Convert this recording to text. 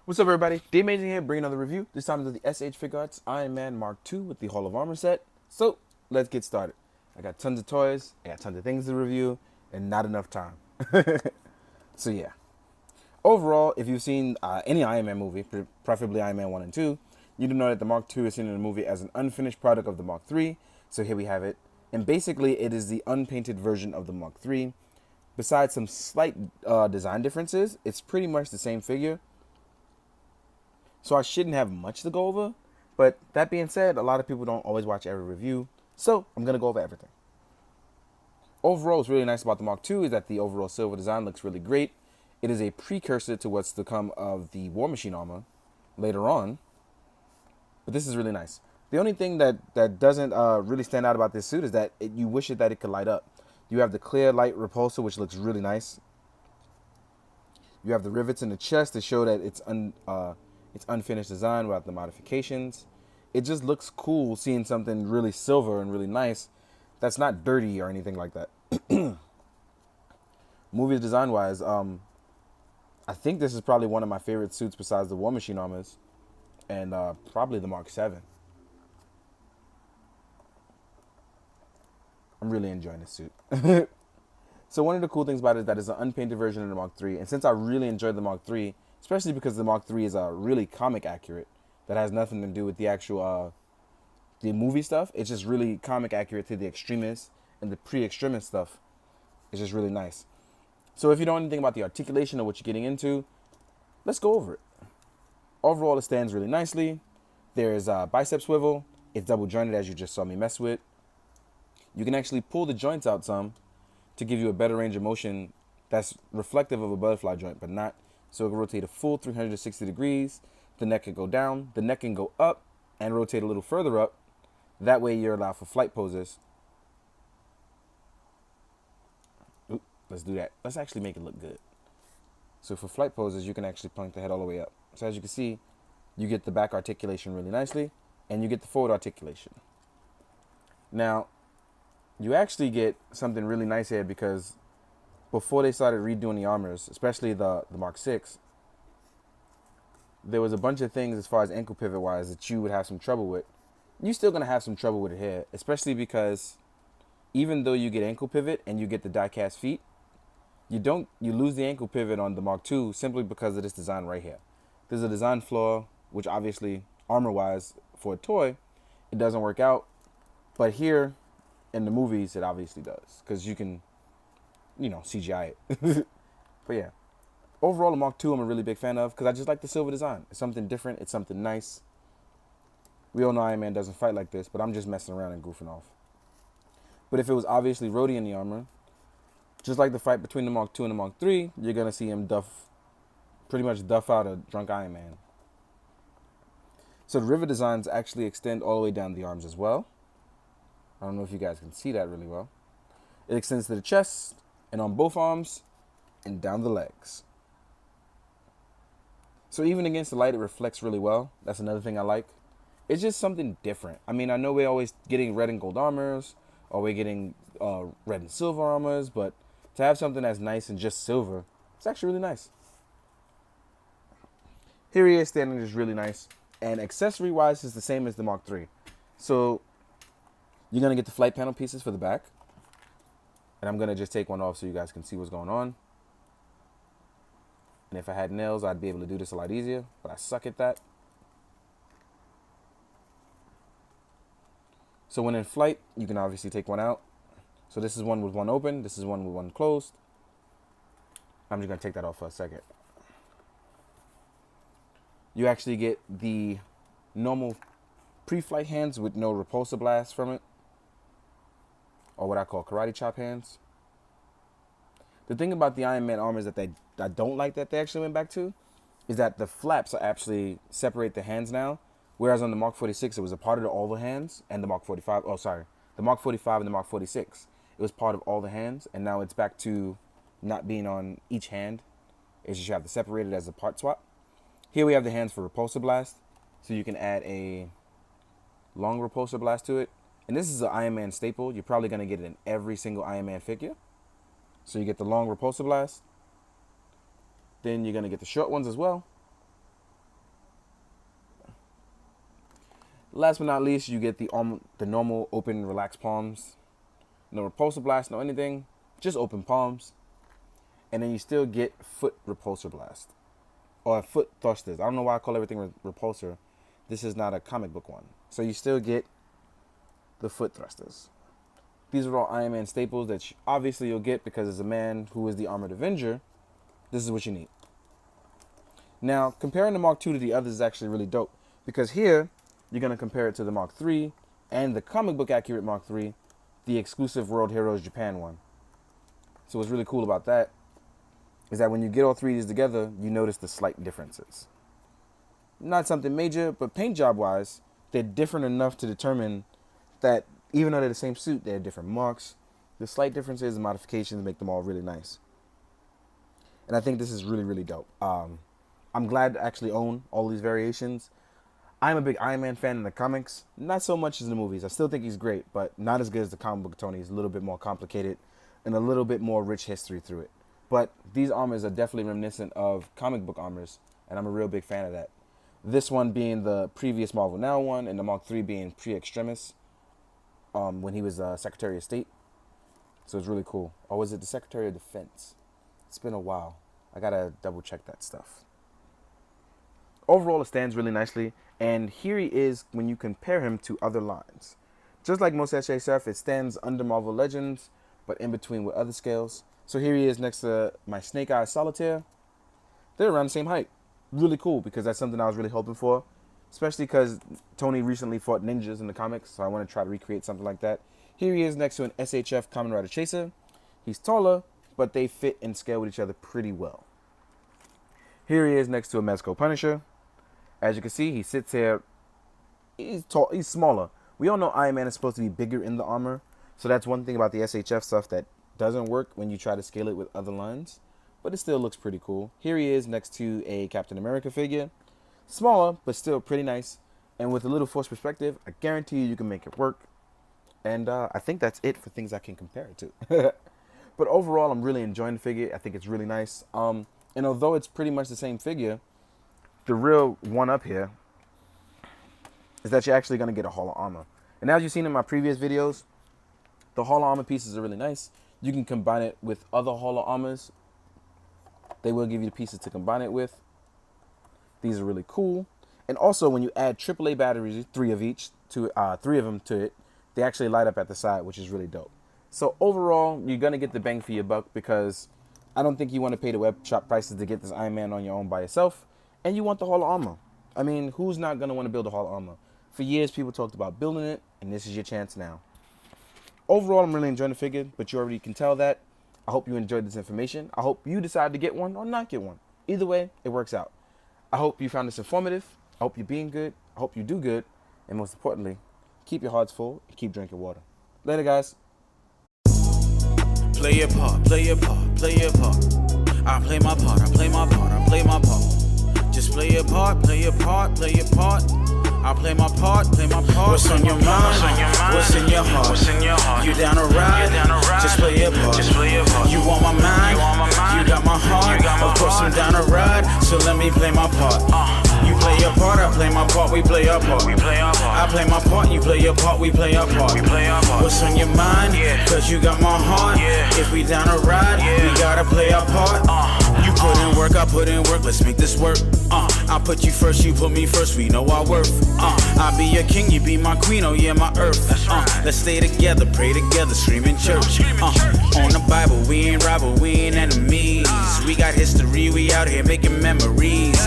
What's up, everybody? The Amazing here, bringing another review. This time is the SH Figuarts Iron Man Mark II with the Hall of Armor set. So, let's get started. I got tons of toys, I got tons of things to review, and not enough time. So, yeah. Overall, if you've seen any Iron Man movie, preferably Iron Man 1 and 2, you do know that the Mark II is seen in the movie as an unfinished product of the Mark III. So, here we have it. And basically, it is the unpainted version of the Mark III. Besides some slight design differences, it's pretty much the same figure. So I shouldn't have much to go over. But that being said, a lot of people don't always watch every review. So I'm going to go over everything. Overall, what's really nice about the Mark II is that the overall silver design looks really great. It is a precursor to what's to come of the War Machine armor later on. But this is really nice. The only thing that doesn't really stand out about this suit is that you wish that it could light up. You have the clear light repulsor, which looks really nice. You have the rivets in the chest to show that it's unfinished design without the modifications. It just looks cool seeing something really silver and really nice that's not dirty or anything like that. Movie design wise, I think this is probably one of my favorite suits besides the War Machine armors and probably the Mark 7. I'm really enjoying this suit. So one of the cool things about it is that it's an unpainted version of the Mark III. And since I really enjoyed the Mark III, especially because the Mark III is really comic accurate, that has nothing to do with the actual the movie stuff. It's just really comic accurate to the extremists and the pre-extremist stuff. It's just really nice. So if you don't know anything about the articulation or what you're getting into, let's go over it. Overall, it stands really nicely. There's a bicep swivel. It's double jointed, as you just saw me mess with. You can actually pull the joints out some to give you a better range of motion that's reflective of a butterfly joint, but not. So it can rotate a full 360 degrees. The neck can go down. The neck can go up and rotate a little further up. That way you're allowed for flight poses. Oop, let's do that. Let's actually make it look good. So for flight poses, you can actually plunk the head all the way up. So as you can see, you get the back articulation really nicely, and you get the forward articulation. Now, you actually get something really nice here because before they started redoing the armors, especially the Mark 6, there was a bunch of things as far as ankle pivot wise that you would have some trouble with. You're still gonna have some trouble with it here, especially because even though you get ankle pivot and you get the die-cast feet, you lose the ankle pivot on the Mark II simply because of this design right here. There's a design flaw, which obviously armor wise for a toy, it doesn't work out. But here in the movies, it obviously does because you can, CGI it. But yeah, overall, the Mark II I'm a really big fan of because I just like the silver design. It's something different. It's something nice. We all know Iron Man doesn't fight like this, but I'm just messing around and goofing off. But if it was obviously Rhodey in the armor, just like the fight between the Mark II and the Mark III, you're going to see him pretty much duff out a drunk Iron Man. So the rivet designs actually extend all the way down the arms as well. I don't know if you guys can see that really well. It extends to the chest and on both arms and down the legs. So even against the light, it reflects really well. That's another thing I like. It's just something different. I mean, I know we're always getting red and gold armors, or we're getting red and silver armors, but to have something that's nice and just silver, it's actually really nice. Here he is standing just really nice. And accessory-wise, it's the same as the Mark III. So you're going to get the flight panel pieces for the back. And I'm going to just take one off so you guys can see what's going on. And if I had nails, I'd be able to do this a lot easier. But I suck at that. So when in flight, you can obviously take one out. So this is one with one open. This is one with one closed. I'm just going to take that off for a second. You actually get the normal pre-flight hands with no repulsor blast from it. Or what I call karate chop hands. The thing about the Iron Man armors that I don't like that they actually went back to is that the flaps are actually separate the hands now. Whereas on the Mark 46, it was a part of all the hands, and the Mark 45, the Mark 45 and the Mark 46, it was part of all the hands, and now it's back to not being on each hand. It's just you have to separate it as a part swap. Here we have the hands for repulsor blast, so you can add a long repulsor blast to it. And this is an Iron Man staple. You're probably going to get it in every single Iron Man figure. So you get the long repulsor blast. Then you're going to get the short ones as well. Last but not least, you get the normal open, relaxed palms. No repulsor blast, no anything. Just open palms. And then you still get foot repulsor blast. Or foot thrusters. I don't know why I call everything repulsor. This is not a comic book one. So you still get the foot thrusters. These are all Iron Man staples that obviously you'll get because as a man who is the Armored Avenger, this is what you need. Now, comparing the Mark II to the others is actually really dope. Because here, you're going to compare it to the Mark III and the comic book accurate Mark III, the exclusive World Heroes Japan one. So what's really cool about that is that when you get all three of these together, you notice the slight differences. Not something major, but paint job wise, they're different enough to determine that even though they're the same suit, they have different marks. The slight differences and modifications make them all really nice. And I think this is really, really dope. I'm glad to actually own all these variations. I'm a big Iron Man fan in the comics, not so much as in the movies. I still think he's great, but not as good as the comic book Tony. He's a little bit more complicated and a little bit more rich history through it. But these armors are definitely reminiscent of comic book armors, and I'm a real big fan of that. This one being the previous Marvel Now one, and the Mark III being pre-extremis, when he was Secretary of State. So it's really cool. Or was it the Secretary of Defense? It's been a while. I gotta double check that stuff. Overall, it stands really nicely, and here he is when you compare him to other lines. Just like most SJSF, it stands under Marvel Legends, but in between with other scales. So here he is next to my Snake Eyes Solitaire. They're around the same height. Really cool, because that's something I was really hoping for, especially because Tony recently fought ninjas in the comics, so I want to try to recreate something like that. Here he is next to an SHF Kamen Rider Chaser. He's taller, but they fit and scale with each other pretty well. Here he is next to a Mezco Punisher. As you can see, he sits here. He's tall. He's smaller. We all know Iron Man is supposed to be bigger in the armor, so that's one thing about the SHF stuff that doesn't work when you try to scale it with other lines, but it still looks pretty cool. Here he is next to a Captain America figure. Smaller, but still pretty nice. And with a little force perspective, I guarantee you can make it work. And I think that's it for things I can compare it to. But overall, I'm really enjoying the figure. I think it's really nice. And although it's pretty much the same figure, the real one-up here is that you're actually going to get a Hall of Armor. And as you've seen in my previous videos, the Hall of Armor pieces are really nice. You can combine it with other Hall of Armors. They will give you the pieces to combine it with. These are really cool. And also, when you add AAA batteries, three of them to it, they actually light up at the side, which is really dope. So overall, you're going to get the bang for your buck, because I don't think you want to pay the web shop prices to get this Iron Man on your own by yourself. And you want the Hall of Armor. I mean, who's not going to want to build a Hall of Armor? For years, people talked about building it, and this is your chance now. Overall, I'm really enjoying the figure, but you already can tell that. I hope you enjoyed this information. I hope you decide to get one or not get one. Either way, it works out. I hope you found this informative. I hope you're being good. I hope you do good. And most importantly, keep your hearts full and keep drinking water. Later, guys. Play your part, play your part, play your part. I play my part, I play my part, I play my part. Just play your part, play your part, play your part. I play my part, play my part. What's on your mind? What's in your heart? You down to ride? Just play your part. You want my mind? You got my heart. Of course I'm down to ride, so let me play my part. You play your part, I play my part, we play our part. I play my part, you play your part, we play our part. What's on your mind? Cause you got my heart. If we down to ride, we gotta play our part. You put in work, I put in work, let's make this work. I put you first, you put me first, we know our worth. I be your king, you be my queen, oh yeah, my earth. Let's stay together, pray together, scream in church. On the Bible, we ain't rival, we ain't enemies. We got history, we out here making memories.